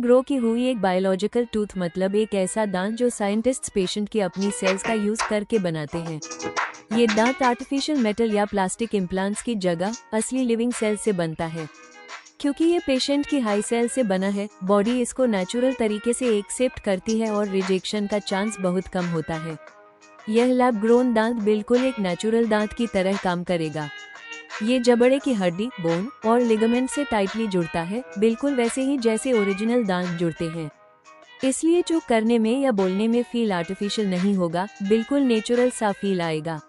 Grow की हुई एक बायोलॉजिकल टूथ मतलब एक ऐसा दांत जो साइंटिस्ट्स पेशेंट की अपनी सेल्स का यूज करके बनाते हैं। ये दांत आर्टिफिशियल मेटल या प्लास्टिक इम्प्लांट्स की जगह असली लिविंग सेल से बनता है। क्योंकि ये पेशेंट की हाई सेल से बना है, बॉडी इसको नेचुरल तरीके से एक्सेप्ट करती है और रिजेक्शन का चांस बहुत कम होता है। यह लैब ग्रोन दांत बिल्कुल एक नेचुरल दांत की तरह काम करेगा। ये जबड़े की हड्डी, बोन और लिगामेंट से टाइटली जुड़ता है, बिल्कुल वैसे ही जैसे ओरिजिनल दांत जुड़ते हैं। इसलिए चूक करने में या बोलने में फील आर्टिफिशियल नहीं होगा, बिल्कुल नेचुरल सा फील आएगा।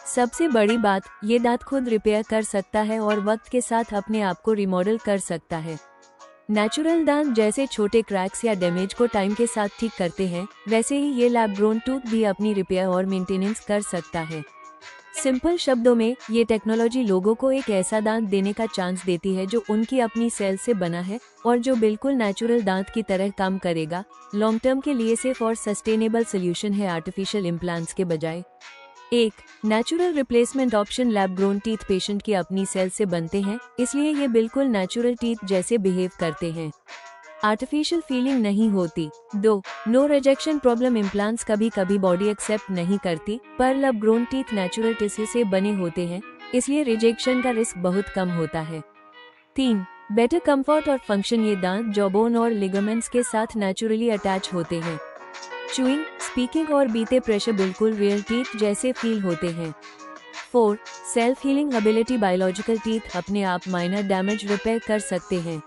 सबसे बड़ी बात, ये दांत खुद रिपेयर कर सकता है और वक्त के साथ अपने आप को रिमॉडल कर सकता है। नेचुरल दांत जैसे छोटे क्रैक्स या डैमेज को टाइम के साथ ठीक करते हैं, वैसे ही ये लैब ग्रोन टूथ भी अपनी रिपेयर और मेंटेनेंस कर सकता है। सिंपल शब्दों में, ये टेक्नोलॉजी लोगों को एक ऐसा दांत देने का चांस देती है जो उनकी अपनी सेल से बना है और जो बिल्कुल नेचुरल दांत की तरह काम करेगा। लॉन्ग टर्म के लिए सेफ और सस्टेनेबल सोल्यूशन है आर्टिफिशियल इम्प्लांट्स के बजाय। एक natural replacement option lab grown teeth patient की अपनी सेल से बनते हैं, इसलिए ये बिल्कुल नेचुरल टीथ जैसे बिहेव करते हैं। आर्टिफिशियल फीलिंग नहीं होती। 2 नो रिजेक्शन प्रॉब्लम इम्प्लांट्स कभी कभी बॉडी एक्सेप्ट नहीं करती, पर lab grown teeth natural tissue से बने होते हैं, इसलिए रिजेक्शन का रिस्क बहुत कम होता है। 3 बेटर कंफर्ट और फंक्शन ये दांत जॉबोन और लिगामेंट्स के साथ नेचुरली अटैच होते हैं। चूइंग, स्पीकिंग और बीते प्रेशर बिल्कुल रियल टीथ जैसे फील होते हैं। 4 self healing ability biological teeth अपने आप माइनर डैमेज रिपेयर कर सकते हैं।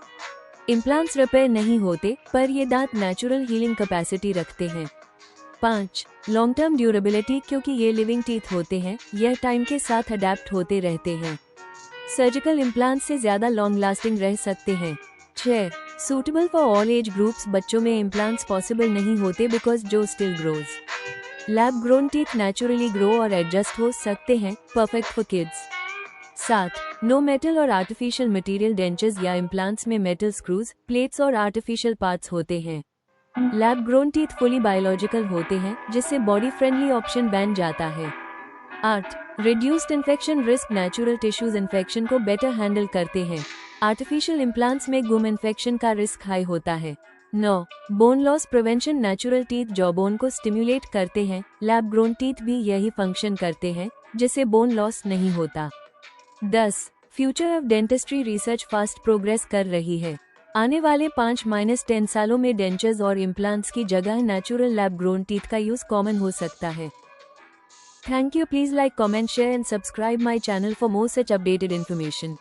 इम्प्लांट्स रिपेयर नहीं होते, पर ये दांत नेचुरल हीलिंग कैपेसिटी रखते हैं। 5 लॉन्ग टर्म ड्यूरेबिलिटी, क्योंकि ये लिविंग टीथ होते हैं, यह टाइम के साथ अडेप्ट होते रहते हैं। सर्जिकल इम्प्लांट से ज्यादा लॉन्ग लास्टिंग रह सकते हैं। 6 suitable for all age groups, बच्चों में इम्प्लांट्स पॉसिबल नहीं होते बिकॉज जो still grows. Lab grown teeth naturally grow और एडजस्ट हो सकते हैं, perfect for kids. 7 no metal और आर्टिफिशियल मटेरियल डेंचर्स या इम्प्लांट्स में मेटल स्क्रूज, प्लेट्स और आर्टिफिशियल पार्ट्स होते हैं। Lab grown teeth fully biological होते हैं, जिससे बॉडी फ्रेंडली ऑप्शन बन जाता है। 8 reduced infection risk, natural tissues infection को बेटर हैंडल करते हैं। आर्टिफिशियल इम्प्लांट्स में गुम इन्फेक्शन का रिस्क हाई होता है। 9 bone loss prevention, natural teeth jawbone को स्टिम्युलेट करते हैं, लैब ग्रोन टीथ भी यही फंक्शन करते हैं, जिससे बोन लॉस नहीं होता। 10 future of dentistry research fast progress कर रही है। आने वाले 5-10 सालों में डेंचर्स और इम्प्लांट्स की जगह नेचुरल लैब ग्रोन टीथ का यूज कॉमन हो सकता है। Thank you. Please like, comment, share and subscribe my channel for more such updated information.